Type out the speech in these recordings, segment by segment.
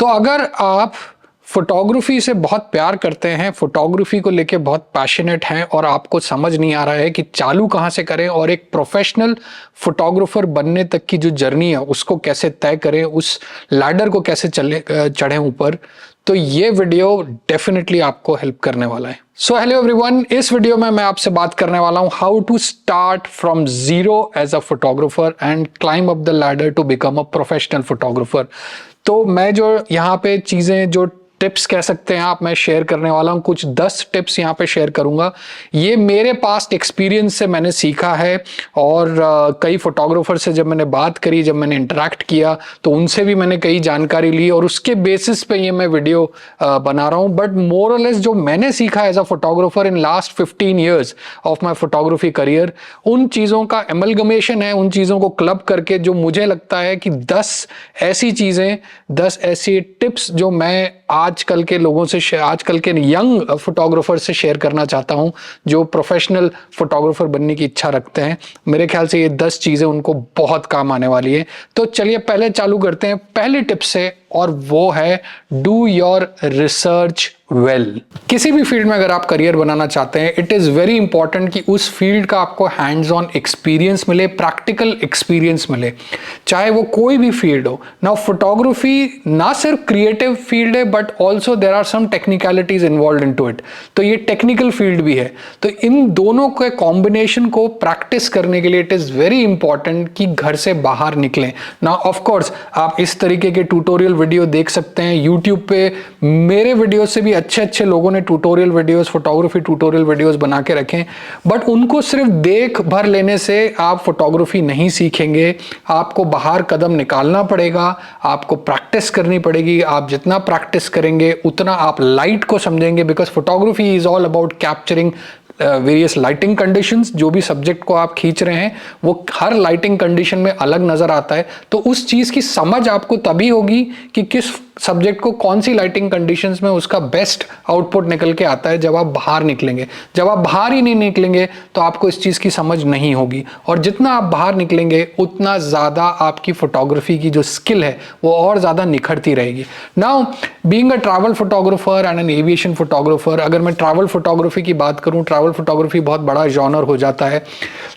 तो अगर आप फोटोग्राफी से बहुत प्यार करते हैं, फोटोग्राफी को लेके बहुत पैशनेट हैं और आपको समझ नहीं आ रहा है कि चालू कहाँ से करें और एक प्रोफेशनल फोटोग्राफर बनने तक की जो जर्नी है उसको कैसे तय करें, उस लैडर को कैसे चढ़ें ऊपर, तो ये वीडियो डेफिनेटली आपको हेल्प करने वाला है। सो हेलो एवरीवन, इस वीडियो में मैं आपसे बात करने वाला हूं how to start from zero as a photographer and climb up the ladder to become a professional photographer. तो मैं जो यहाँ पे चीजें, जो टिप्स कह सकते हैं आप, मैं शेयर करने वाला हूं। कुछ 10 टिप्स यहाँ पे शेयर करूंगा। ये मेरे पास्ट एक्सपीरियंस से मैंने सीखा है और कई फोटोग्राफर से जब मैंने बात करी, जब मैंने इंटरेक्ट किया, तो उनसे भी मैंने कई जानकारी ली और उसके बेसिस पे ये मैं वीडियो बना रहा हूं। बट मोर और लेस जो मैंने सीखा as a photographer in last 15 years of my photography career, उन चीज़ों का एमलगमेशन है, उन चीज़ों को क्लब करके जो मुझे लगता है कि 10 ऐसी चीज़ें, 10 ऐसी टिप्स जो मैं आजकल के लोगों से, आजकल के यंग फोटोग्राफर से शेयर करना चाहता हूं जो प्रोफेशनल फोटोग्राफर बनने की इच्छा रखते हैं। मेरे ख्याल से ये 10 चीजें उनको बहुत काम आने वाली है। तो चलिए पहले चालू करते हैं पहली टिप से, और वो है डू योर रिसर्च वेल। किसी भी फील्ड में अगर आप करियर बनाना चाहते हैं, इट इज वेरी इंपॉर्टेंट कि उस फील्ड का आपको हैंड्स ऑन एक्सपीरियंस मिले, प्रैक्टिकल एक्सपीरियंस मिले, चाहे वो कोई भी फील्ड हो। नाउ फोटोग्राफी ना सिर्फ क्रिएटिव फील्ड है but also there are some technicalities involve into it, तो ये टेक्निकल फील्ड भी है। तो इन दोनों के कॉम्बिनेशन को प्रैक्टिस करने के लिए इट इज वेरी इंपॉर्टेंट कि घर से बाहर निकलें। नाउ ऑफ कोर्स आप इस तरीके के ट्यूटोरियल वीडियो देख सकते हैं यूट्यूब पे। मेरे वीडियो से भी अच्छे अच्छे लोगों ने tutorial videos, photography tutorial videos बना के रखे, बट उनको सिर्फ देख भर लेने से आप फोटोग्राफी नहीं सीखेंगे। आपको बाहर कदम निकालना पड़ेगा, आपको प्रैक्टिस करनी पड़ेगी। आप जितना प्रैक्टिस करेंगे उतना आप लाइट को समझेंगे, because photography is all about capturing various lighting conditions. जो भी सब्जेक्ट को आप खींच रहे हैं वो हर लाइटिंग कंडीशन में अलग नजर आता है, तो उस चीज की समझ आपको तभी होगी कि किस सब्जेक्ट को कौन सी लाइटिंग कंडीशंस में उसका बेस्ट आउटपुट निकल के आता है जब आप बाहर निकलेंगे। जब आप बाहर ही नहीं निकलेंगे तो आपको इस चीज की समझ नहीं होगी, और जितना आप बाहर निकलेंगे उतना ज्यादा आपकी फोटोग्राफी की जो स्किल है वो और ज्यादा निखरती रहेगी। Now being a travel photographer and an aviation photographer, अगर मैं ट्रैवल फोटोग्राफी की बात करूं, ट्रैवल फोटोग्राफी बहुत बड़ा जॉनर हो जाता है।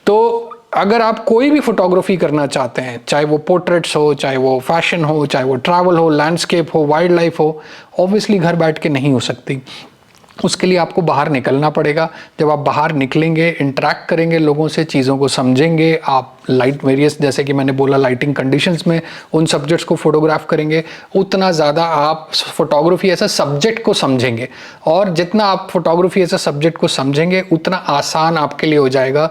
तो अगर आप कोई भी फोटोग्राफी करना चाहते हैं, चाहे वो पोर्ट्रेट्स हो, चाहे वो फैशन हो, चाहे वो ट्रैवल हो, लैंडस्केप हो, वाइल्ड लाइफ हो, ऑब्वियसली घर बैठ के नहीं हो सकती। उसके लिए आपको बाहर निकलना पड़ेगा। जब आप बाहर निकलेंगे, इंटरेक्ट करेंगे लोगों से, चीज़ों को समझेंगे, आप लाइट वेरियस, जैसे कि मैंने बोला, लाइटिंग कंडीशंस में उन सब्जेक्ट्स को फोटोग्राफ करेंगे, उतना ज़्यादा आप फोटोग्राफी एज अ सब्जेक्ट को समझेंगे। और जितना आप फोटोग्राफी एज अ सब्जेक्ट को समझेंगे उतना आसान आपके लिए हो जाएगा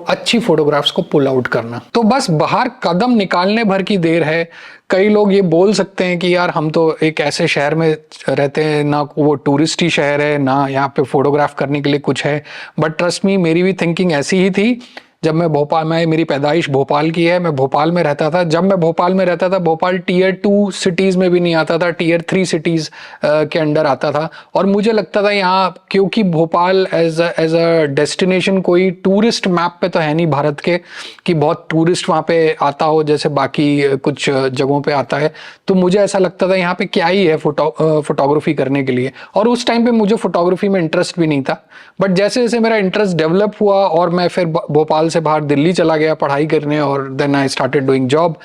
अच्छी फोटोग्राफ्स को पुल आउट करना। तो बस बाहर कदम निकालने भर की देर है। कई लोग ये बोल सकते हैं कि यार हम तो एक ऐसे शहर में रहते हैं, ना वो टूरिस्टी शहर है, ना यहाँ पे फोटोग्राफ करने के लिए कुछ है। बट ट्रस्ट मी, मेरी भी थिंकिंग ऐसी ही थी जब मैं भोपाल में, मेरी पैदाइश भोपाल की है, मैं भोपाल में रहता था। जब मैं भोपाल में रहता था, भोपाल टीयर 2 सिटीज में भी नहीं आता था, टीयर 3 सिटीज के अंडर आता था। और मुझे लगता था यहाँ, क्योंकि भोपाल एज अ डेस्टिनेशन कोई टूरिस्ट मैप पे तो है नहीं भारत के कि बहुत टूरिस्ट वहाँ पे आता हो जैसे बाकी कुछ जगहों पे आता है। तो मुझे ऐसा लगता था यहाँ पे क्या ही है फोटोग्राफी करने के लिए, और उस टाइम पे मुझे फोटोग्राफी में इंटरेस्ट भी नहीं था। बट जैसे जैसे मेरा इंटरेस्ट डेवलप हुआ और मैं फिर भोपाल से बाहर दिल्ली चला गया पढ़ाई करने, और then I started doing job,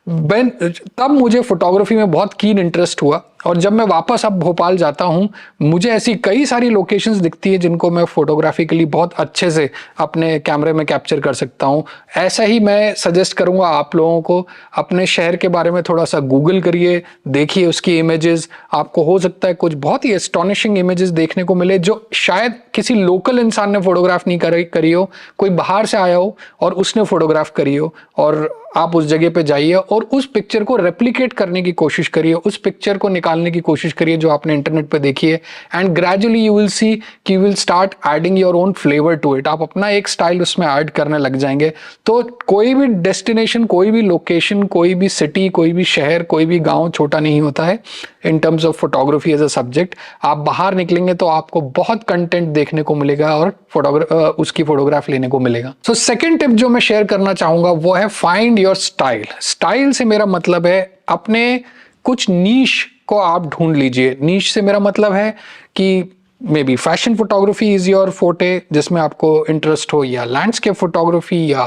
तब मुझे फोटोग्राफी में बहुत कीन इंटरेस्ट हुआ। और जब मैं वापस अब भोपाल जाता हूं, मुझे ऐसी कई सारी लोकेशंस दिखती है जिनको मैं फोटोग्राफी के लिए बहुत अच्छे से अपने कैमरे में कैप्चर कर सकता हूं। ऐसा ही मैं सजेस्ट करूंगा आप लोगों को, अपने शहर के बारे में थोड़ा सा गूगल करिए, देखिए उसकी इमेजेस। आपको हो सकता है कुछ बहुत ही एस्टॉनिशिंग इमेजेस देखने को मिले जो शायद किसी लोकल इंसान ने फोटोग्राफ नहीं करी हो, कोई बाहर से आया हो और उसने फोटोग्राफ करी हो। और आप उस जगह पे जाइए और उस पिक्चर को रेप्लिकेट करने की कोशिश करिए, उस पिक्चर को निकालने की कोशिश करिए जो आपने इंटरनेट पे देखी है, and gradually you will see कि you will start adding your own flavour to it. आप अपना एक स्टाइल उसमें ऐड करने लग जाएंगे। तो कोई भी डेस्टिनेशन, कोई भी लोकेशन, कोई भी सिटी, कोई भी शहर, कोई भी गांव छोटा नहीं होता है in terms of photography as a subject. आप बाहर निकलेंगे तो आपको बहुत कंटेंट देखने को मिलेगा और उसकी फोटोग्राफ लेने को मिलेगा। सो सेकंड टिप जो मैं शेयर करना चाहूंगा वो है फाइंड योर स्टाइल। स्टाइल से मेरा मतलब है अपने कुछ नीश को आप ढूंढ लीजिए। नीश से मेरा मतलब है कि may be fashion photography is your फोटे जिसमें आपको इंटरेस्ट हो, या लैंडस्केप फोटोग्राफी, या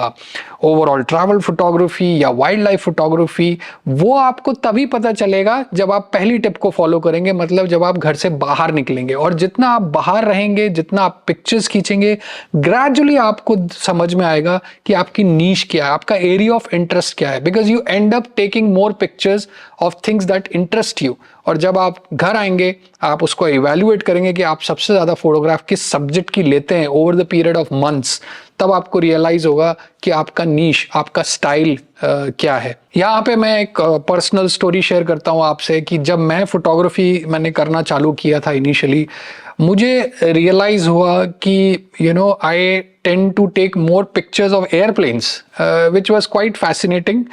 ओवरऑल ट्रैवल फोटोग्राफी, या वाइल्ड लाइफ फोटोग्राफी। वो आपको तभी पता चलेगा जब आप पहली टिप को फॉलो करेंगे, मतलब जब आप घर से बाहर निकलेंगे। और जितना आप बाहर रहेंगे, जितना आप पिक्चर्स खींचेंगे, ग्रेजुअली आपको समझ में आएगा कि आपकी नीश क्या है, आपका एरिया ऑफ इंटरेस्ट क्या है, because you and up taking more pictures of things that interest you. और जब आप घर आएंगे, आप उसको इवैल्यूएट करेंगे कि आप सबसे ज्यादा फोटोग्राफ किस सब्जेक्ट की लेते हैं over the period of months, तब आपको रियलाइज होगा कि आपका नीश, आपका स्टाइल क्या है। यहाँ पे मैं एक पर्सनल स्टोरी शेयर करता हूँ आपसे कि जब मैं फोटोग्राफी मैंने करना चालू किया था इनिशियली, मुझे रियलाइज हुआ कि आई tend to take more pictures of airplanes, which was quite fascinating,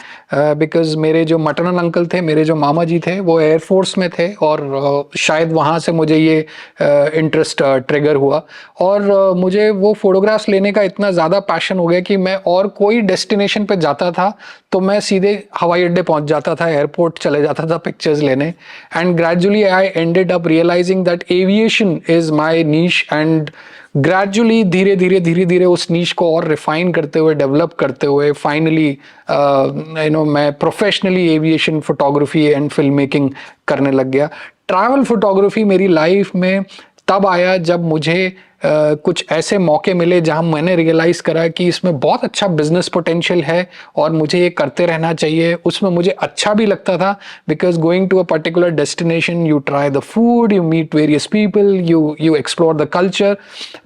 because मेरे जो maternal अंकल थे, मेरे जो मामा जी थे, वो एयरफोर्स में थे, और शायद वहाँ से मुझे ये इंटरेस्ट ट्रिगर हुआ। और मुझे वो फोटोग्राफ्स लेने का इतना ज़्यादा पैशन हो गया कि मैं और कोई डेस्टिनेशन पे जाता था तो मैं सीधे हवाई अड्डे पहुंच जाता था, एयरपोर्ट चले जाता था पिक्चर्स लेने। And gradually I ended up realizing that aviation is my niche, and gradually धीरे धीरे उस नीश को और रिफाइन करते हुए, डेवलप करते हुए, फाइनली मैं professionally aviation photography and film making करने लग गया। ट्रैवल फोटोग्राफी मेरी लाइफ में तब आया जब मुझे कुछ ऐसे मौके मिले जहां मैंने रियलाइज करा कि इसमें बहुत अच्छा बिजनेस पोटेंशियल है और मुझे ये करते रहना चाहिए। उसमें मुझे अच्छा भी लगता था, because going to a particular destination, you try the food, you meet various people, you explore the culture,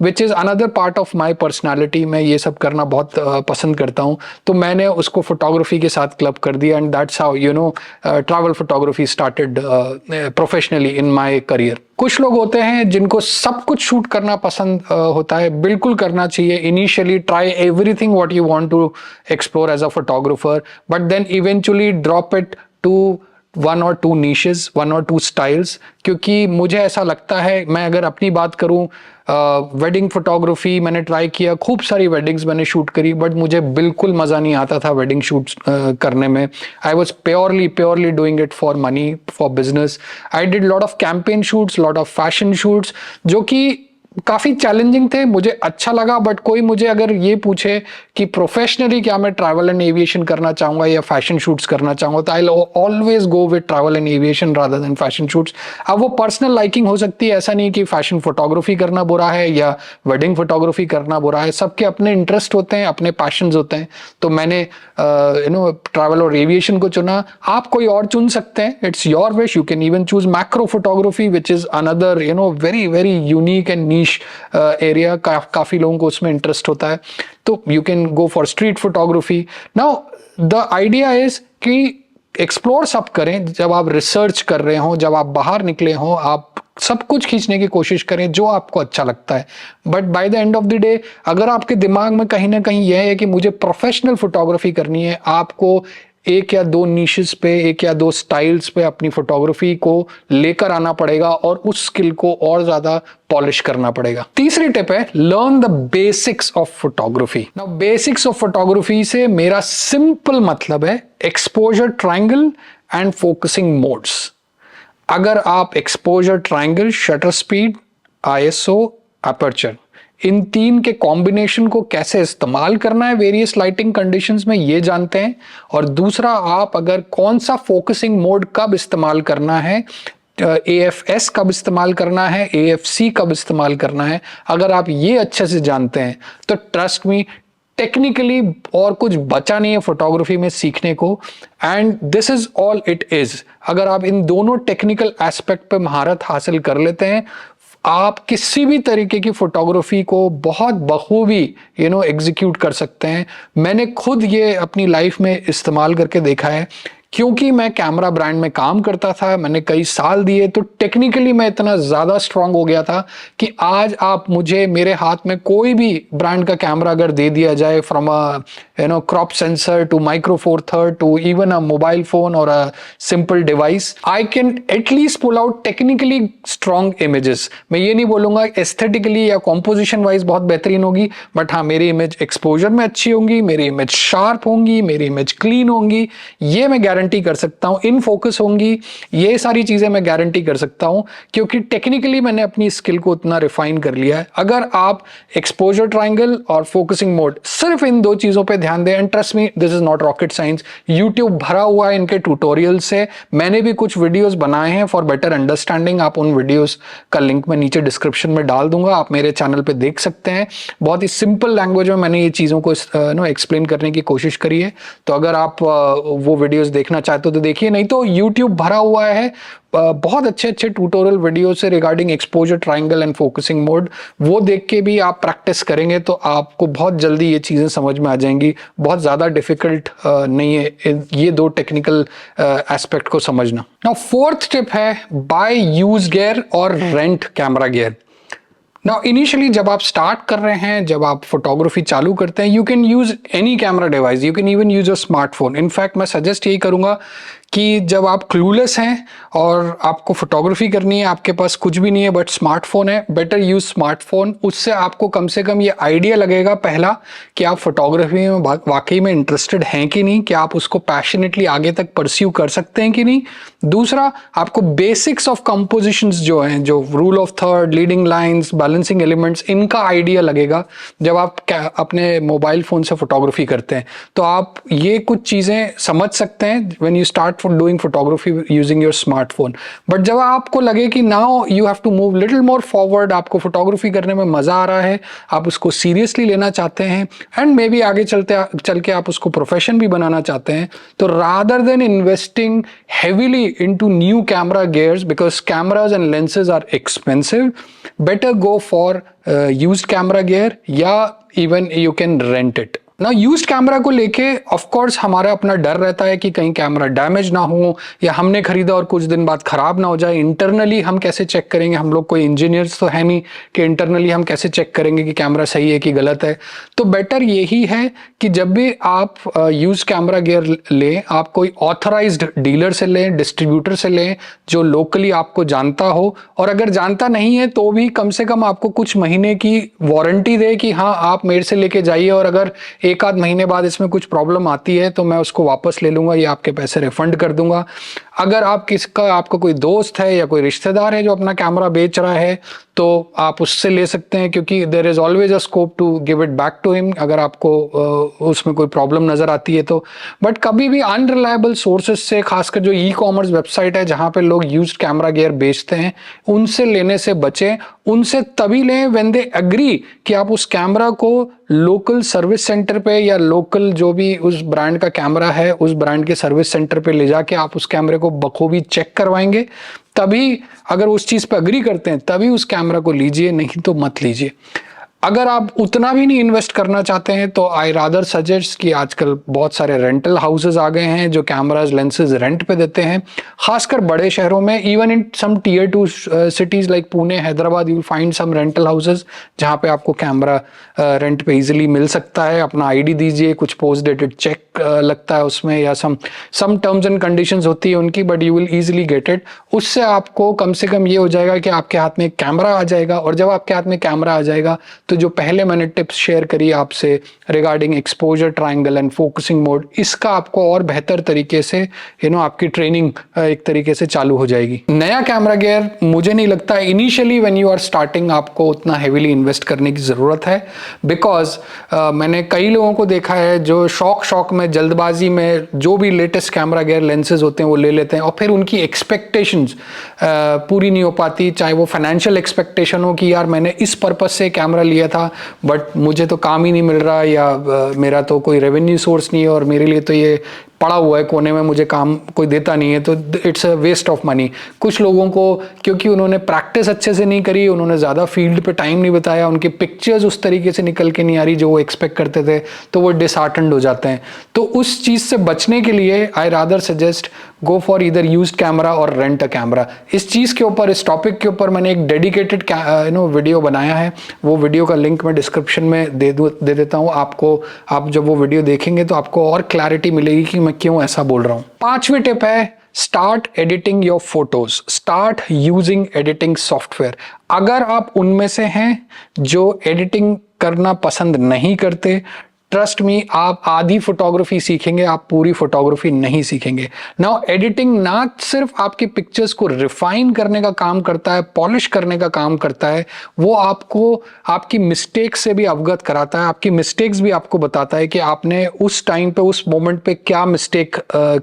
which is another part of my personality. मैं ये सब करना बहुत पसंद करता हूँ, तो मैंने उसको फोटोग्राफी के साथ क्लब कर दिया, and that's how travel photography started professionally in my career. कुछ लोग होते हैं जिनको सब कुछ शूट करना पसंद होता है, बिल्कुल करना चाहिए। Initially try everything what you want to explore as a photographer, but then eventually drop it to 1 or 2 niches, 1 or 2 styles. क्योंकि मुझे ऐसा लगता है, मैं अगर अपनी बात करूं, वेडिंग फोटोग्राफी मैंने ट्राई किया, खूब सारी वेडिंग्स मैंने शूट करी, बट मुझे बिल्कुल मज़ा नहीं आता था वेडिंग शूट्स करने में। I was purely doing it for money, for business. I did lot of campaign shoots, lot of fashion shoots, जो कि काफ़ी चैलेंजिंग थे, मुझे अच्छा लगा। बट कोई मुझे अगर ये पूछे कि प्रोफेशनली क्या मैं ट्रैवल एंड एविएशन करना चाहूँगा या फैशन शूट्स करना चाहूँगा, तो I always go with travel and aviation rather than fashion shoots. अब वो पर्सनल लाइकिंग हो सकती है, ऐसा नहीं कि फैशन फोटोग्राफी करना बुरा है या वेडिंग फोटोग्राफी करना बुरा है। सबके अपने इंटरेस्ट होते हैं, अपने पैशंस होते हैं। तो मैंने ट्रैवल और एविएशन को चुना। आप कोई और चुन सकते हैं, it's your wish. You can even choose macro photography, which is another very very unique and niche area. काफी लोगों को उसमें इंटरेस्ट होता है, तो you can go for street photography. Now the idea is कि एक्सप्लोर सब करें। जब आप रिसर्च कर रहे हो, जब आप बाहर निकले हो, आप सब कुछ खींचने की कोशिश करें जो आपको अच्छा लगता है। But by the end of the day, अगर आपके दिमाग में कहीं ना कहीं यह है कि मुझे प्रोफेशनल फोटोग्राफी करनी है, आपको 1 या 2 निशेस पे, 1 या 2 स्टाइल्स पे अपनी फोटोग्राफी को लेकर आना पड़ेगा और उस स्किल को और ज्यादा पॉलिश करना पड़ेगा। तीसरी टिप है, learn the basics of photography. Now basics of photography से मेरा सिंपल मतलब है exposure triangle and focusing modes. अगर आप exposure triangle, shutter speed, ISO, aperture, इन 3 के कॉम्बिनेशन को कैसे इस्तेमाल करना है वेरियस लाइटिंग कंडीशंस में, ये जानते हैं। और दूसरा, आप अगर कौन सा फोकसिंग मोड कब इस्तेमाल करना है, AFS कब इस्तेमाल करना है, AFC कब इस्तेमाल करना है, अगर आप ये अच्छे से जानते हैं तो ट्रस्ट मी, टेक्निकली और कुछ बचा नहीं है फोटोग्राफी में सीखने को। And this is all it is. अगर आप इन दोनों टेक्निकल एस्पेक्ट पे महारत हासिल कर लेते हैं, आप किसी भी तरीके की फोटोग्राफी को बहुत बखूबी एग्जीक्यूट कर सकते हैं। मैंने खुद ये अपनी लाइफ में इस्तेमाल करके देखा है, क्योंकि मैं कैमरा ब्रांड में काम करता था, मैंने कई साल दिए, तो टेक्निकली मैं इतना ज़्यादा स्ट्रांग हो गया था कि आज आप मुझे, मेरे हाथ में कोई भी ब्रांड का कैमरा अगर दे दिया जाए, from a crop sensor to micro four third to even a mobile phone or a simple device, I can at least pull out technically strong images. मैं ये नहीं बोलूंगा एस्थेटिकली या कॉम्पोजिशन वाइज बहुत बेहतरीन होगी, बट हाँ, मेरी इमेज एक्सपोजर में अच्छी होंगी, मेरी इमेज शार्प होंगी, मेरी इमेज क्लीन होंगी, ये मैं गारंटी गारंटी कर सकता हूँ, इन फोकस होंगी, ये सारी चीजें मैं गारंटी कर सकता हूँ, क्योंकि टेक्निकली मैंने अपनी स्किल को उतना रिफाइन कर लिया है। अगर आप एक्सपोजर ट्रायंगल और फोकसिंग मोड सिर्फ इन दो चीजों पे ध्यान दें, and trust me this is not rocket science, YouTube भरा हुआ है इनके ट्यूटोरियल से। मैंने भी कुछ वीडियोस बनाए हैं फॉर बेटर अंडरस्टैंडिंग, आप उन वीडियोस का लिंक मैं नीचे डिस्क्रिप्शन में डाल दूंगा, आप मेरे चैनल पे देख सकते हैं। बहुत ही सिंपल लैंग्वेज में मैंने ये चीज़ों को एक्सप्लेन करने की कोशिश करी है। तो अगर आप वो वीडियोस देखना चाहते हो तो देखिए, नहीं तो यूट्यूब भरा हुआ है बहुत अच्छे अच्छे ट्यूटोरियल वीडियो से regarding exposure triangle and focusing mode. वो देख के भी आप प्रैक्टिस करेंगे तो आपको बहुत जल्दी ये चीज़ें समझ में आ जाएंगी। बहुत ज़्यादा डिफिकल्ट नहीं है ये दो टेक्निकल एस्पेक्ट को समझना। नाउ फोर्थ टिप है बाय यूज गियर और rent camera gear. Now initially जब आप स्टार्ट कर रहे हैं, जब आप फोटोग्राफी चालू करते हैं, you can use any camera device, you can even use a smartphone. In fact मैं सजेस्ट यही करूंगा कि जब आप क्लूलेस हैं और आपको फोटोग्राफी करनी है, आपके पास कुछ भी नहीं है बट स्मार्टफोन है, बेटर यूज स्मार्टफोन। उससे आपको कम से कम ये आइडिया लगेगा पहला कि आप फोटोग्राफी में वाकई में इंटरेस्टेड हैं कि नहीं, कि आप उसको पैशनेटली आगे तक परस्यू कर सकते हैं कि नहीं। दूसरा, आपको बेसिक्स ऑफ कंपोजिशंस जो हैं, जो rule of third, leading lines, balancing elements, इनका आइडिया लगेगा जब आप अपने मोबाइल फोन से फोटोग्राफी करते हैं। तो आप ये कुछ चीजें समझ सकते हैं when you start doing photography using your smartphone. But जब आपको लगे कि now you have to move little more forward, आपको फोटोग्राफी करने में मजा आ रहा है, आप उसको सीरियसली लेना चाहते हैं, एंड मे बी आगे चल के आप उसको प्रोफेशन भी बनाना चाहते हैं, तो rather than investing heavily into new camera gears, because cameras and lenses are expensive, better go for used camera gear, या even you can rent it. ना यूज्ड कैमरा को लेके ऑफ कोर्स हमारा अपना डर रहता है कि कहीं कैमरा डैमेज ना हो, या हमने खरीदा और कुछ दिन बाद खराब ना हो जाए। इंटरनली हम कैसे चेक करेंगे, हम लोग कोई इंजीनियर्स तो है नहीं कि इंटरनली हम कैसे चेक करेंगे कि कैमरा सही है कि गलत है। तो बेटर यही है कि जब भी आप यूज कैमरा गियर लें, आप कोई ऑथराइज्ड डीलर से लें, डिस्ट्रीब्यूटर से लें जो लोकली आपको जानता हो, और अगर जानता नहीं है तो भी कम से कम आपको कुछ महीने की वारंटी दे कि हाँ आप मेरे से लेके जाइए, और अगर एक आध महीने बाद इसमें कुछ प्रॉब्लम आती है तो मैं उसको वापस ले लूंगा या आपके पैसे रिफंड कर दूंगा। अगर आपका कोई दोस्त है या कोई रिश्तेदार है जो अपना कैमरा बेच रहा है तो आप उससे ले सकते हैं, क्योंकि there is always a scope to give it back to him अगर आपको उसमें कोई प्रॉब्लम नजर आती है तो। बट कभी भी अनरिलायबल सोर्सेज से, खासकर जो ई कॉमर्स वेबसाइट है जहां पे लोग यूज्ड कैमरा गियर बेचते हैं, उनसे लेने से बचें। उनसे तभी लें व्हेन दे एग्री कि आप उस कैमरा को लोकल सर्विस सेंटर पे या लोकल जो भी उस ब्रांड का कैमरा है उस ब्रांड के सर्विस सेंटर पे ले जाके आप उस कैमरे को बखूबी चेक करवाएंगे। तभी अगर उस चीज पे अग्री करते हैं तभी उस कैमरा को लीजिए, नहीं तो मत लीजिए। अगर आप उतना भी नहीं इन्वेस्ट करना चाहते हैं तो आई रादर सजेस्ट कि आजकल बहुत सारे रेंटल हाउसेज आ गए हैं जो कैमराज लेंसेज रेंट पे देते हैं, खासकर बड़े शहरों में। Even in some tier 2 cities like Pune, Hyderabad, you will find some rental houses जहां पे आपको कैमरा रेंट पे इजीली मिल सकता है। अपना आईडी दीजिए, कुछ पोस्ट डेटेड चेक लगता है उसमें, या सम टर्म्स एंड कंडीशंस होती है उनकी, but you will easily get it. उससे आपको कम से कम ये हो जाएगा कि आपके हाथ में एक कैमरा आ जाएगा, और जब आपके हाथ में कैमरा आ जाएगा तो जो पहले मैंने टिप्स शेयर करी आपसे regarding exposure triangle and focusing mode, इसका आपको और बेहतर तरीके से आपकी ट्रेनिंग एक तरीके से चालू हो जाएगी। नया कैमरा गियर मुझे नहीं लगता initially when you are starting आपको उतना हेवीली इन्वेस्ट करने की जरूरत है, बिकॉज मैंने कई लोगों को देखा है जो शौक में, जल्दबाजी में जो भी लेटेस्ट कैमरा गियर लेंसेज होते हैं वो ले लेते हैं, और फिर उनकी एक्सपेक्टेशंस पूरी नहीं हो पाती। चाहे वो फाइनेंशियल एक्सपेक्टेशन हो कि यार मैंने इस पर्पज से कैमरा लिया था बट मुझे तो काम ही नहीं मिल रहा, या मेरा तो कोई रेवेन्यू सोर्स नहीं है, और मेरे लिए तो ये पड़ा हुआ है कोने में, मुझे काम कोई देता नहीं है, तो it's a waste of money. कुछ लोगों को क्योंकि उन्होंने प्रैक्टिस अच्छे से नहीं करी, उन्होंने ज़्यादा फील्ड पे टाइम नहीं बताया, उनकी पिक्चर्स उस तरीके से निकल के नहीं आ रही जो वो एक्सपेक्ट करते थे, तो वो डिसहार्टन्ड हो जाते हैं। तो उस चीज़ से बचने के लिए I rather suggest go for either used camera और रेंट अ कैमरा। इस चीज़ के ऊपर, इस टॉपिक के ऊपर मैंने एक डेडिकेटेड वीडियो बनाया है, वो वीडियो का लिंक मैं डिस्क्रिप्शन में दे देता हूँ आपको। आप जब वो वीडियो देखेंगे तो आपको और क्लैरिटी मिलेगी कि मैं क्यों ऐसा बोल रहा हूँ। 5वीं टिप है start editing your photos, start using editing software. अगर आप उनमें से हैं जो एडिटिंग करना पसंद नहीं करते, ट्रस्ट मी, आप आधी फोटोग्राफी सीखेंगे, आप पूरी फोटोग्राफी नहीं सीखेंगे। नाउ एडिटिंग ना सिर्फ आपकी पिक्चर्स को रिफाइन करने का काम करता है, पॉलिश करने का काम करता है, वो आपको आपकी मिस्टेक्स से भी अवगत कराता है, आपकी मिस्टेक्स भी आपको बताता है कि आपने उस टाइम पे, उस मोमेंट पे क्या मिस्टेक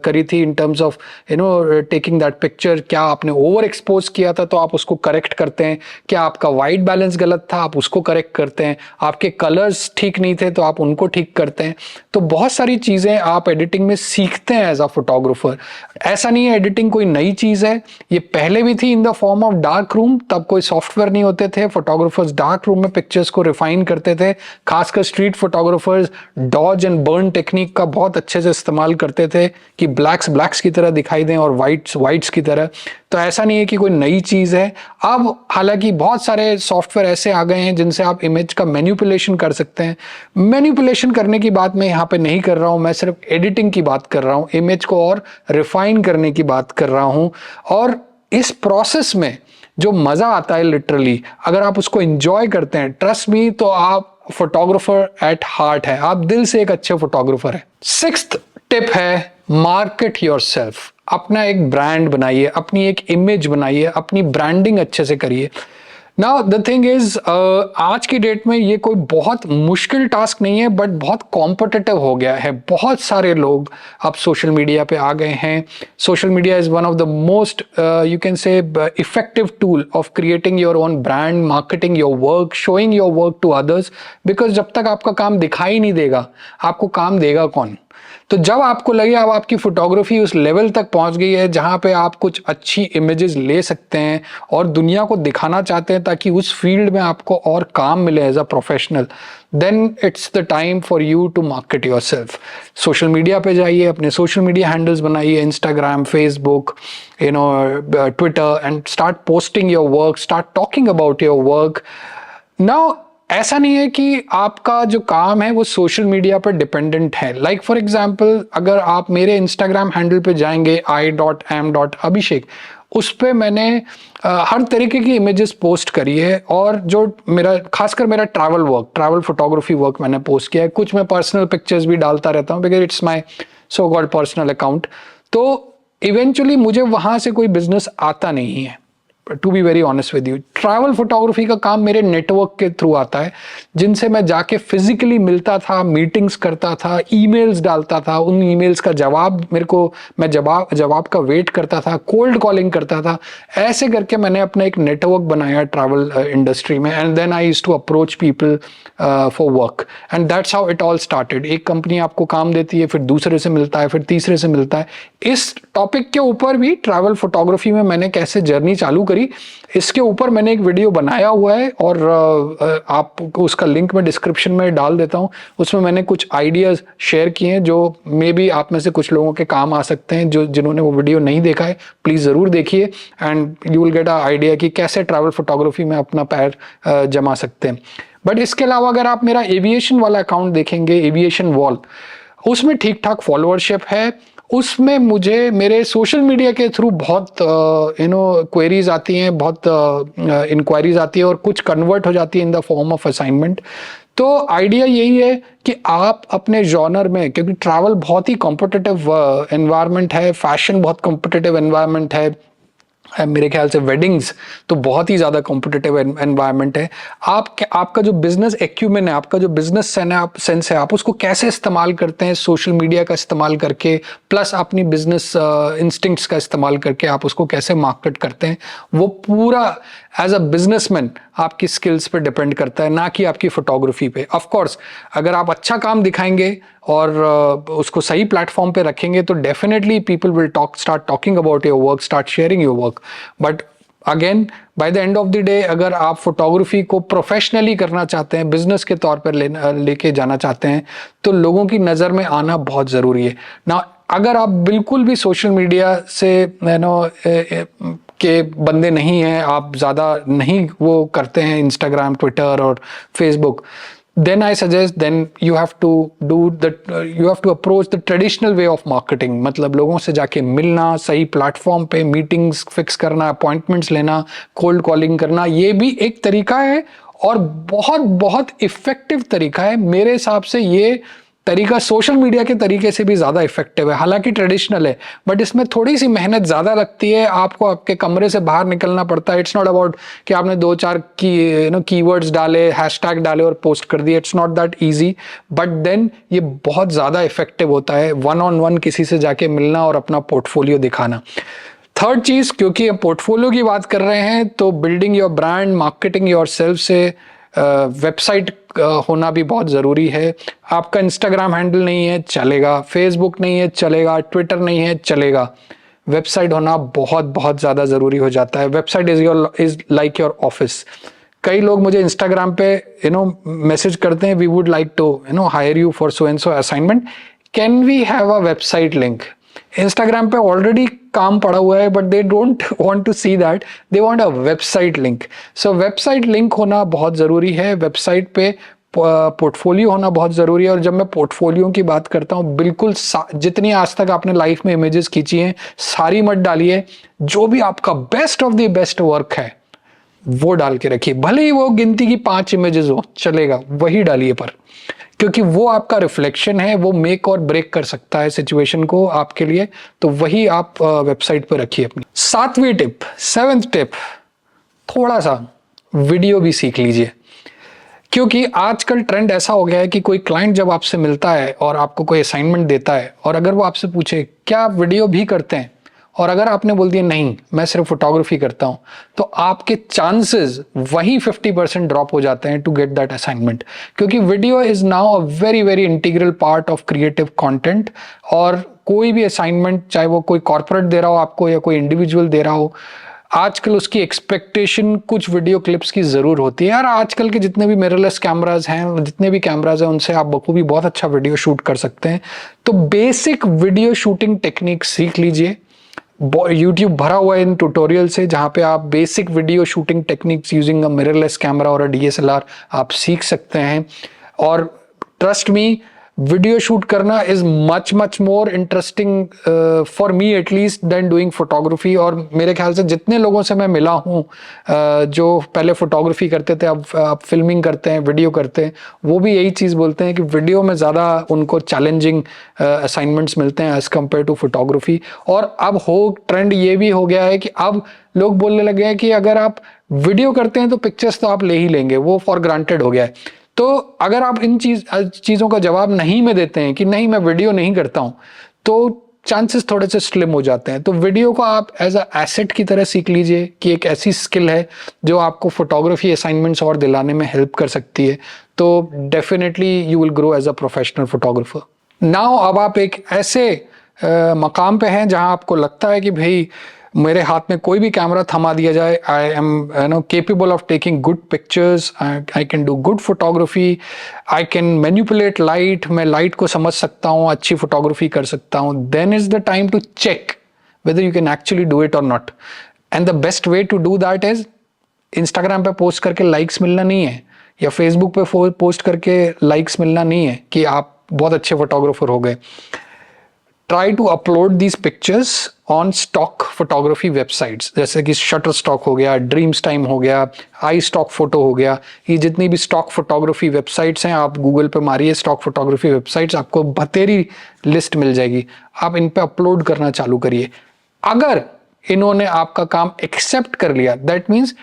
करी थी इन terms of taking that picture. क्या आपने ओवर एक्सपोज किया था तो आप उसको करेक्ट करते हैं, क्या आपका वाइट बैलेंस गलत था आप उसको करेक्ट करते हैं, आपके कलर्स ठीक नहीं थे तो आप उनको ठीक करते हैं। तो बहुत सारी चीजें आप एडिटिंग में सीखते हैं एज अ फोटोग्राफर। ऐसा नहीं है एडिटिंग कोई नई चीज है, ये पहले भी थी in the form of dark room. तब कोई सॉफ्टवेयर नहीं होते थे, फोटोग्राफर्स डार्क रूम में पिक्चर्स को रिफाइन करते थे। खासकर street photographers dodge and burn technique का बहुत अच्छे से इस्तेमाल करते थे कि ब्लैक्स की तरह दिखाई दें और वाइट्स की तरह। तो ऐसा नहीं है कि कोई नई चीज है। अब हालांकि बहुत सारे सॉफ्टवेयर ऐसे आ गए हैं जिनसे आप इमेज का मैनिपुलेशन कर सकते हैं। मैनिपुलेशन करने की बात मैं यहाँ पे नहीं कर रहा हूं, मैं सिर्फ एडिटिंग की बात कर रहा हूं, इमेज को और रिफाइन करने की बात कर रहा हूं। और इस प्रोसेस में जो मजा आता है लिटरली, अगर आप उसको एंजॉय करते हैं, ट्रस्ट मी, तो आप फोटोग्राफर एट हार्ट है, आप दिल से एक अच्छे फोटोग्राफर है। सिक्स्थ टिप है मार्केट योरसेल्फ। अपना एक ब्रांड बनाइए, अपनी एक इमेज बनाइए, अपनी ब्रांडिंग अच्छे से करिए। नाउ द थिंग इज, आज की डेट में ये कोई बहुत मुश्किल टास्क नहीं है, बट बहुत कॉम्पिटिटिव हो गया है। बहुत सारे लोग अब सोशल मीडिया पे आ गए हैं। Social media is one of the most you can say effective tool of creating your own brand, marketing your work, showing your work to others. Because जब तक आपका काम दिखाई नहीं देगा, आपको काम देगा कौन? तो जब आपको लगे अब आपकी फोटोग्राफी उस लेवल तक पहुंच गई है जहां पे आप कुछ अच्छी इमेजेस ले सकते हैं और दुनिया को दिखाना चाहते हैं ताकि उस फील्ड में आपको और काम मिले as a professional, then it's the time for you to market yourself. Social media पे जाइए, अपने सोशल मीडिया हैंडल्स बनाइए, Instagram, Facebook, Twitter, and start posting your work, start talking about your work. Now ऐसा नहीं है कि आपका जो काम है वो सोशल मीडिया पर डिपेंडेंट है। लाइक फॉर एग्जाम्पल, अगर आप मेरे इंस्टाग्राम हैंडल पे जाएंगे i.am.abhishek, उस पे मैंने हर तरीके की इमेजेस पोस्ट करी है। और जो मेरा खासकर मेरा ट्रैवल फोटोग्राफी वर्क मैंने पोस्ट किया है। कुछ मैं पर्सनल पिक्चर्स भी डालता रहता हूँ because it's my so called personal account. तो इवेंचुअली मुझे वहां से कोई बिजनेस आता नहीं है, to be very honest with you. Travel photography का काम मेरे नेटवर्क के थ्रू आता है, जिनसे मैं जाके फिजिकली मिलता था, मीटिंग्स करता था, ईमेल्स डालता था, उन ईमेल्स का जवाब मैं जवाब का वेट करता था, कोल्ड कॉलिंग करता था। ऐसे करके मैंने अपना एक नेटवर्क बनाया ट्रैवल इंडस्ट्री में, and then I used to approach people for work, and that's how it all started. एक कंपनी आपको काम देती है, फिर दूसरे से मिलता है, फिर तीसरे से मिलता है। इस टॉपिक के ऊपर भी, ट्रैवल फोटोग्राफी में मैंने कैसे जर्नी चालू करी, इसके ऊपर मैंने एक वीडियो बनाया हुआ है, और आपको उसका लिंक मैं डिस्क्रिप्शन में डाल देता हूं। उसमें मैंने कुछ आइडियाज शेयर किए हैं जो मे बी आप में से कुछ लोगों के काम आ सकते हैं। जिन्होंने वो वीडियो नहीं देखा है, प्लीज जरूर देखिए, and you will get a idea कि कैसे ट्रैवल फोटोग्राफी में अपना पैर जमा सकते हैं। बट इसके अलावा अगर आप मेरा एविएशन वाला अकाउंट देखेंगे, एविएशन वॉल, उसमें ठीक ठाक फॉलोअरशिप है। उसमें मुझे मेरे सोशल मीडिया के थ्रू बहुत क्वेरीज आती हैं, बहुत इंक्वायरीज आती है, और कुछ कन्वर्ट हो जाती है इन द फॉर्म ऑफ असाइनमेंट। तो आइडिया यही है कि आप अपने जॉनर में, क्योंकि ट्रैवल बहुत ही कॉम्पिटिटिव एनवायरनमेंट है, फैशन बहुत कॉम्पिटिटिव एनवायरनमेंट है, मेरे ख्याल से वेडिंग्स तो बहुत ही ज्यादा कॉम्पिटिटिव एनवायरनमेंट है। आपका जो बिजनेस एक्यूमेन है, आपका जो बिजनेस सेंस है, आप उसको कैसे इस्तेमाल करते हैं सोशल मीडिया का इस्तेमाल करके, प्लस अपनी बिजनेस इंस्टिंक्ट्स का इस्तेमाल करके आप उसको कैसे मार्केट करते हैं, वो पूरा एज अ बिजनेसमैन आपकी स्किल्स पे डिपेंड करता है, ना कि आपकी फोटोग्राफी पे। ऑफ कोर्स अगर आप अच्छा काम दिखाएंगे और उसको सही प्लेटफॉर्म पे रखेंगे तो definitely people will start talking about your work, start sharing your work. But again, by the end of the day, अगर आप फोटोग्राफी को प्रोफेशनली करना चाहते हैं, बिजनेस के तौर पर लेके जाना चाहते हैं, तो लोगों की नज़र में आना बहुत ज़रूरी है ना। अगर आप बिल्कुल भी सोशल मीडिया से के बंदे नहीं हैं, आप ज़्यादा नहीं वो करते हैं इंस्टाग्राम, ट्विटर और Facebook, then I suggest then you have to approach the traditional way of marketing। मतलब लोगों से जाके मिलना, सही प्लेटफॉर्म पे मीटिंग्स फिक्स करना, अपॉइंटमेंट्स लेना, कोल्ड कॉलिंग करना, ये भी एक तरीका है और बहुत बहुत इफेक्टिव तरीका है मेरे हिसाब से। ये तरीका सोशल मीडिया के तरीके से भी ज़्यादा इफेक्टिव है, हालांकि ट्रेडिशनल है, बट इसमें थोड़ी सी मेहनत ज़्यादा लगती है, आपको आपके कमरे से बाहर निकलना पड़ता है। इट्स नॉट अबाउट कि आपने 2-4 कीवर्ड्स डाले, हैशटैग डाले और पोस्ट कर दिए। It's not that easy, but then ये बहुत ज़्यादा इफेक्टिव होता है, वन ऑन वन किसी से जाके मिलना और अपना पोर्टफोलियो दिखाना। थर्ड चीज़, क्योंकि हम पोर्टफोलियो की बात कर रहे हैं, तो building your brand, marketing your self से वेबसाइट होना भी बहुत ज़रूरी है। आपका इंस्टाग्राम हैंडल नहीं है चलेगा, फेसबुक नहीं है चलेगा, ट्विटर नहीं है चलेगा, वेबसाइट होना बहुत बहुत ज़्यादा ज़रूरी हो जाता है। Website is like your office. कई लोग मुझे इंस्टाग्राम पे मैसेज करते हैं, we would like to hire you for so and so assignment, can we have a website link. Instagram पे ऑलरेडी काम पड़ा हुआ है, but they don't want to see that, they want a website link. So website link होना बहुत ज़रूरी है, website पे पोर्टफोलियो होना बहुत ज़रूरी है। और जब मैं पोर्टफोलियो की बात करता हूँ, बिल्कुल जितनी आज तक आपने लाइफ में इमेजेस खींची हैं सारी मत डालिए, जो भी आपका best of the best work है वो डाल के रखिए, भले ही वो गिनती की 5 इमेजेस हो चलेगा, वही डालिए, पर क्योंकि वो आपका रिफ्लेक्शन है, वो मेक और ब्रेक कर सकता है सिचुएशन को आपके लिए, तो वही आप वेबसाइट पर रखिए अपनी। 7वीं टिप, 7th टिप, थोड़ा सा वीडियो भी सीख लीजिए, क्योंकि आजकल ट्रेंड ऐसा हो गया है कि कोई क्लाइंट जब आपसे मिलता है और आपको कोई असाइनमेंट देता है, और अगर वो आपसे पूछे क्या आप वीडियो भी करते हैं, और अगर आपने बोल दिया नहीं मैं सिर्फ फोटोग्राफी करता हूं, तो आपके चांसेस वही 50% ड्रॉप हो जाते हैं टू गेट दैट असाइनमेंट, क्योंकि video is now a very very integral part of creative content. और कोई भी असाइनमेंट, चाहे वो कोई कॉर्पोरेट दे रहा हो आपको या कोई इंडिविजुअल दे रहा हो, आजकल उसकी एक्सपेक्टेशन कुछ वीडियो क्लिप्स की जरूर होती है। यार आजकल के जितने भी मिररलेस कैमराज हैं, जितने भी कैमराज हैं, उनसे आप बखूबी बहुत अच्छा वीडियो शूट कर सकते हैं। तो बेसिक वीडियो शूटिंग टेक्निक सीख लीजिए। YouTube भरा हुआ है इन ट्यूटोरियल से, जहां पे आप basic video shooting techniques using a mirrorless camera और अ DSLR आप सीख सकते हैं। और ट्रस्ट मी, वीडियो शूट करना is much much more interesting for me at least than doing photography. और मेरे ख्याल से जितने लोगों से मैं मिला हूँ जो पहले फोटोग्राफी करते थे, अब फिल्मिंग करते हैं, वीडियो करते हैं, वो भी यही चीज़ बोलते हैं कि वीडियो में ज़्यादा उनको चैलेंजिंग असाइनमेंट्स मिलते हैं एज कम्पेयर टू फोटोग्राफी। और अब ट्रेंड ये भी हो गया है कि अब लोग बोलने लगे हैं कि अगर आप वीडियो करते हैं तो पिक्चर्स तो आप ले ही लेंगे, वो फॉर ग्रांटेड हो गया है। तो अगर आप इन चीज़ों का जवाब नहीं में देते हैं कि नहीं मैं वीडियो नहीं करता हूं, तो चांसेस थोड़े से स्लिम हो जाते हैं। तो वीडियो को आप एज अ एसेट की तरह सीख लीजिए कि एक ऐसी स्किल है जो आपको फोटोग्राफी असाइनमेंट्स और दिलाने में हेल्प कर सकती है। तो definitely you will grow as a professional photographer. Now अब आप एक ऐसे मकाम पे हैं जहां आपको लगता है कि भाई मेरे हाथ में कोई भी कैमरा थमा दिया जाए, I am capable of taking good pictures, I can do good photography, I can manipulate light, मैं लाइट को समझ सकता हूँ, अच्छी फोटोग्राफी कर सकता हूँ। Then is the time to check whether you can actually do it or not. And the best way to do that is, Instagram पे पोस्ट करके लाइक्स मिलना नहीं है, या फेसबुक पे पोस्ट करके लाइक्स मिलना नहीं है कि आप बहुत अच्छे फोटोग्राफर हो गए। Try to upload these pictures on stock photography websites, जैसे कि शटर स्टॉक हो गया, ड्रीम्स टाइम हो गया, आई स्टॉक फोटो हो गया। ये जितनी भी स्टॉक फोटोग्राफी वेबसाइट्स हैं, आप गूगल पे मारिए स्टॉक फोटोग्राफी वेबसाइट्स, आपको बतेरी लिस्ट मिल जाएगी। आप इन पे अपलोड करना चालू करिए। अगर इन्होंने आपका काम एक्सेप्ट कर लिया, that means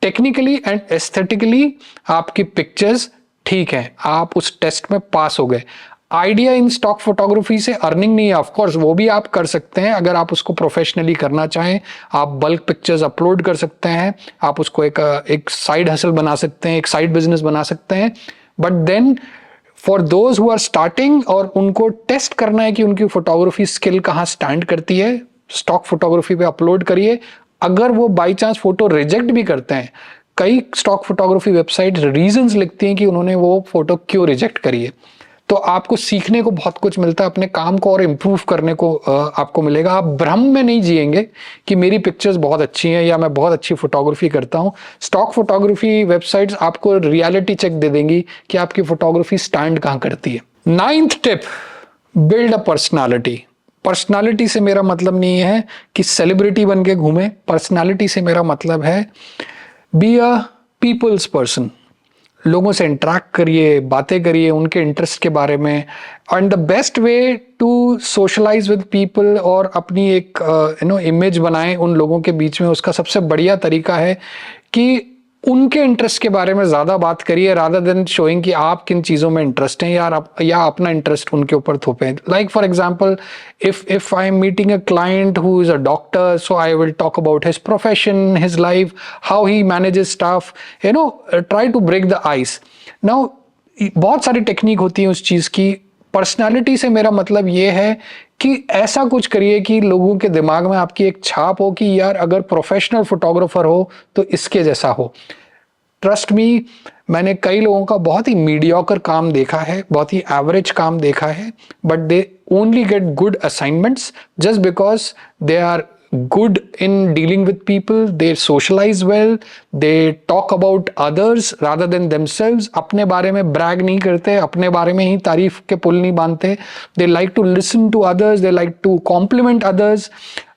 technically and aesthetically आपकी पिक्चर्स ठीक है, आप उस टेस्ट में पास हो गए। आइडिया इन स्टॉक फोटोग्राफी से अर्निंग नहीं है, ऑफ कोर्स वो भी आप कर सकते हैं अगर आप उसको प्रोफेशनली करना चाहें। आप बल्क पिक्चर्स अपलोड कर सकते हैं, आप उसको एक साइड हसल बना सकते हैं, एक साइड बिजनेस बना सकते हैं। But then for those who are starting और उनको टेस्ट करना है कि उनकी फोटोग्राफी स्किल कहाँ स्टैंड करती है, स्टॉक फोटोग्राफी पे अपलोड करिए। अगर वो बाई चांस फोटो रिजेक्ट भी करते हैं, कई स्टॉक फोटोग्राफी वेबसाइट रीजंस लिखती हैं कि उन्होंने वो फोटो क्यों रिजेक्ट करी है। तो आपको सीखने को बहुत कुछ मिलता है, अपने काम को और इम्प्रूव करने को आपको मिलेगा। आप भ्रम में नहीं जिएंगे कि मेरी पिक्चर्स बहुत अच्छी हैं या मैं बहुत अच्छी फोटोग्राफी करता हूं। स्टॉक फोटोग्राफी वेबसाइट्स आपको रियलिटी चेक दे देंगी कि आपकी फोटोग्राफी स्टैंड कहां करती है। 9th tip, build a personality. Personality से मेरा मतलब नहीं है कि सेलिब्रिटी बन के घूमे, पर्सनालिटी से मेरा मतलब है बी अ पीपल्स पर्सन। लोगों से इंटरेक्ट करिए, बातें करिए उनके इंटरेस्ट के बारे में। And the best way to socialize with people और अपनी एक इमेज बनाएं उन लोगों के बीच में, उसका सबसे बढ़िया तरीका है कि उनके इंटरेस्ट के बारे में ज्यादा बात करिए, रादर देन शोइंग कि आप किन चीजों में इंटरेस्ट हैं या अपना इंटरेस्ट उनके ऊपर थोपें। Like for example, if I am meeting a client who is a doctor, so I will talk about his profession, his life, how he manages stuff, try to break the ice. Now बहुत सारी technique होती है उस चीज की। Personality से मेरा मतलब ये है कि ऐसा कुछ करिए कि लोगों के दिमाग में आपकी एक छाप हो कि यार अगर प्रोफेशनल फोटोग्राफर हो तो इसके जैसा हो। ट्रस्ट मी, मैंने कई लोगों का बहुत ही मीडियोकर काम देखा है, बहुत ही एवरेज काम देखा है, but they only get good assignments just because they are good in dealing with people, they socialize well, they talk about others rather than themselves. अपने बारे में brag नहीं करते, अपने बारे में ही तारीफ के पुल नहीं बांधते। They like to listen to others, they like to compliment others.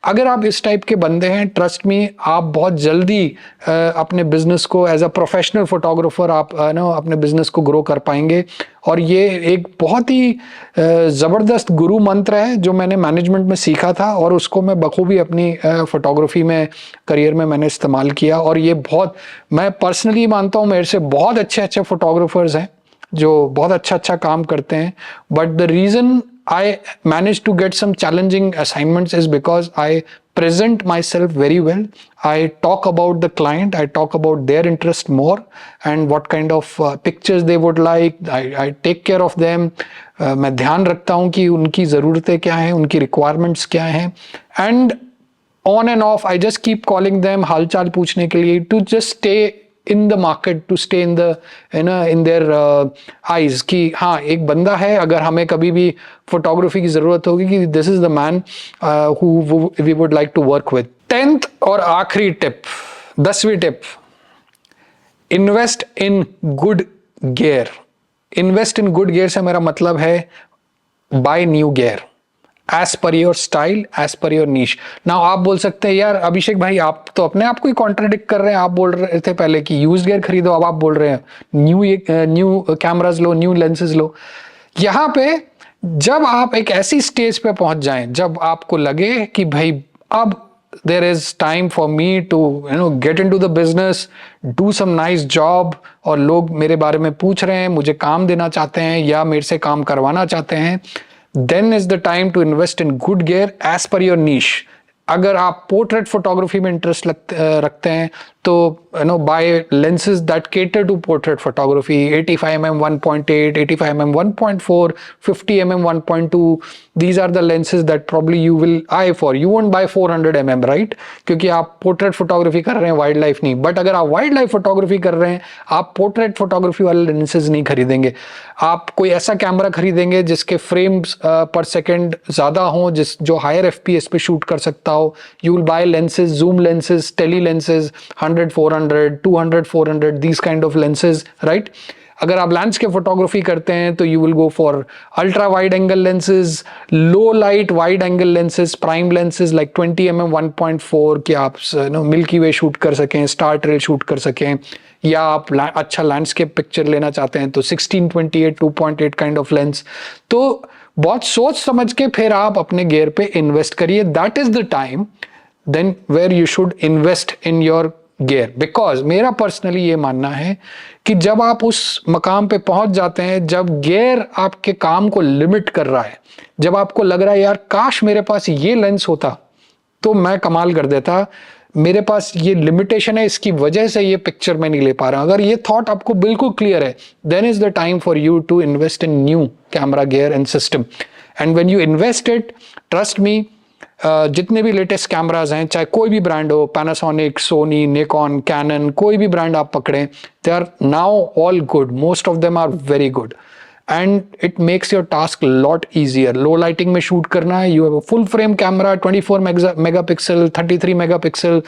अगर आप इस टाइप के बंदे हैं, ट्रस्ट मी, आप बहुत जल्दी अपने बिजनेस को एज अ प्रोफेशनल फोटोग्राफर आप अपने बिजनेस को ग्रो कर पाएंगे। और ये एक बहुत ही ज़बरदस्त गुरु मंत्र है जो मैंने मैनेजमेंट में सीखा था और उसको मैं बखूबी अपनी फोटोग्राफी में करियर में मैंने इस्तेमाल किया। और ये बहुत, मैं पर्सनली मानता हूँ मेरे से बहुत अच्छे अच्छे फोटोग्राफर्स हैं जो बहुत अच्छा काम करते हैं, but the reason I managed to get some challenging assignments is because I present myself very well. I talk about the client, I talk about their interest more and what kind of pictures they would like. I take care of them. मैं ध्यान रखता हूँ कि उनकी ज़रूरतें क्या हैं, उनकी requirements क्या हैं, and on and off I just keep calling them हालचाल पूछने के लिए, to just stay in the market, to stay in the in their eyes कि हाँ एक बंदा है, अगर हमें कभी भी फोटोग्राफी की जरूरत होगी कि this is the man who we would like to work with. 10th और आखिरी टिप, 10वीं tip, invest in good gear. Invest in good gear से मेरा मतलब है buy new gear as per your style, as per your niche. Now आप बोल सकते हैं यार अभिषेक भाई आप तो अपने आप को ही कॉन्ट्राडिक्ट कर रहे हैं, आप बोल रहे थे पहले कि यूज्ड गियर खरीदो, अब आप बोल रहे हैं न्यू कैमराज लो, न्यू लेंसेज लो। यहाँ पे जब आप एक ऐसी स्टेज पे पहुंच जाएं जब आपको लगे कि भाई अब there is time for me to get into the business, do some nice job, और लोग मेरे बारे में पूछ रहे हैं, मुझे काम देना चाहते हैं या मेरे से काम करवाना चाहते हैं, then is the time to invest in good gear as per your niche. अगर आप पोर्ट्रेट फोटोग्राफी में इंटरेस्ट रखते हैं तो bye lenses that cater to portrait photography, 85mm 1.8, 85mm 1.4, 50mm 1.2, these are the lenses that probably you will eye for. You won't buy 400mm, right? क्योंकि आप portrait photography कर रहे हैं, वाइल्ड लाइफ नहीं। बट अगर आप वाइल्ड लाइफ फोटोग्राफी कर रहे हैं, आप पोर्ट्रेट फोटोग्राफी वाले लेंसेज नहीं खरीदेंगे, आप कोई ऐसा कैमरा खरीदेंगे जिसके फ्रेम्स पर सेकेंड ज्यादा हो, जो हायर FPS पे शूट कर सकता हो। You will buy lenses, zoom lenses, tele lenses, 100, 400, 200, 400, these kind of lenses, right? अगर आप लैंडस्केप फोटोग्राफी करते हैं तो you will go for ultra wide angle lenses, low light wide angle lenses, prime lenses like 20mm 1.4 कि आप milky वे shoot कर सकें, star trail shoot कर सकें, या आप अच्छा लैंडस्केप पिक्चर लेना चाहते हैं तो 16-28 2.8 काइंड ऑफ लेंस। तो बहुत सोच समझ के फिर आप अपने गियर पे इन्वेस्ट करिए। That is the time then where you should invest in your gear. Because मेरा पर्सनली ये मानना है कि जब आप उस मकाम पे पहुंच जाते हैं जब गियर आपके काम को लिमिट कर रहा है, जब आपको लग रहा है यार काश मेरे पास ये लेंस होता तो मैं कमाल कर देता, मेरे पास ये लिमिटेशन है, इसकी वजह से ये पिक्चर मैं नहीं ले पा रहा हूं, अगर ये थॉट आपको बिल्कुल क्लियर है, then is the time for you to invest in new camera gear and system. And when you invest it, trust me, जितने भी लेटेस्ट कैमराज हैं, चाहे कोई भी ब्रांड हो, पैनासोनिक, सोनी, निकॉन, कैनन, कोई भी ब्रांड आप पकड़ें, they are now all good, most of them are very good and it makes your task lot easier. Low lighting में शूट करना है, you have a full frame camera, 24 megapixel, 33 megapixel,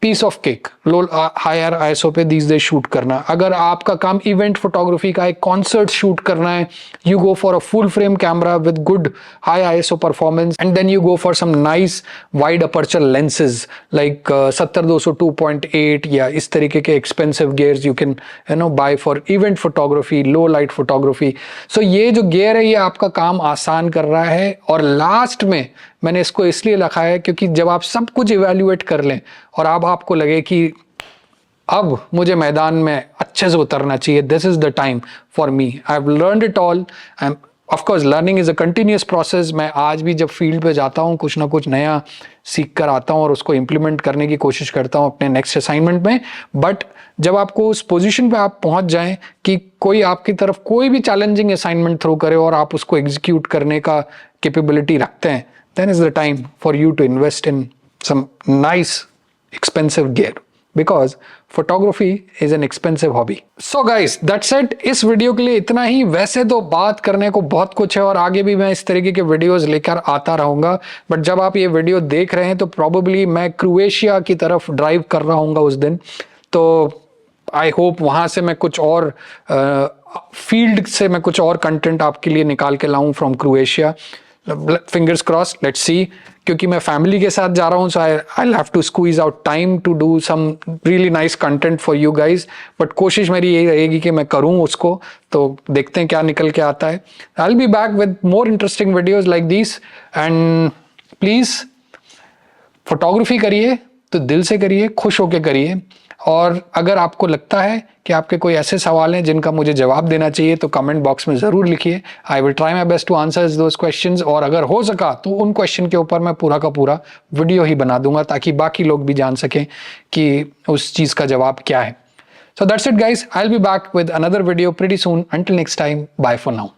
piece of cake low higher ISO पे these days shoot करना। अगर आपका काम event photography का है, कॉन्सर्ट शूट करना है, you go for a full frame camera with good high ISO performance and then you go for some nice wide aperture lenses like 70-200 2.8 या इस तरीके के expensive gears you can buy for event photography, low light photography. So ये जो gear है ये आपका काम आसान कर रहा है। और लास्ट में मैंने इसको इसलिए लिखा है क्योंकि जब आप सब कुछ इवेल्युएट कर लें और अब आपको लगे कि अब मुझे मैदान में अच्छे से उतरना चाहिए, this is the time for me, I have learned it all. Of course learning is a continuous process. मैं आज भी जब फील्ड पे जाता हूँ कुछ ना कुछ नया सीख कर आता हूँ और उसको इम्प्लीमेंट करने की कोशिश करता हूँ अपने नेक्स्ट असाइनमेंट में। बट जब आपको उस पोजीशन पे आप पहुंच जाएं कि कोई आपकी तरफ कोई भी चैलेंजिंग असाइनमेंट थ्रो करे और आप उसको एग्जीक्यूट करने का कैपेबिलिटी रखते हैं, then is the time for you to invest in some nice expensive gear because photography is an expensive hobby. So guys, that's it. इस वीडियो के लिए इतना ही। वैसे तो बात करने को बहुत कुछ है और आगे भी मैं इस तरीके के वीडियोस लेकर आता रहूंगा, बट जब आप ये वीडियो देख रहे हैं तो प्रॉबेबली मैं क्रोएशिया की तरफ ड्राइव कर रहा हूंगा उस दिन, तो आई होप वहां से मैं कुछ और फील्ड से मैं कुछ और कंटेंट आपके लिए निकाल के लाऊं from Croatia. Fingers cross, let's see, क्योंकि मैं फैमिली के साथ जा रहा हूँ, so I have to squeeze out time to do some really nice content for you guys. But कोशिश मेरी यही रहेगी कि मैं करूँ उसको, तो देखते हैं क्या निकल के आता है। आई will be back with more interesting videos like this and please photography करिए तो दिल से करिए, खुश होके करिए। और अगर आपको लगता है कि आपके कोई ऐसे सवाल हैं जिनका मुझे जवाब देना चाहिए तो कमेंट बॉक्स में ज़रूर लिखिए। I will try my best to answer those questions, और अगर हो सका तो उन क्वेश्चन के ऊपर मैं पूरा का पूरा वीडियो ही बना दूंगा ताकि बाकी लोग भी जान सकें कि उस चीज़ का जवाब क्या है। So that's it guys, I will be back with another video pretty soon. Until next time, bye for now.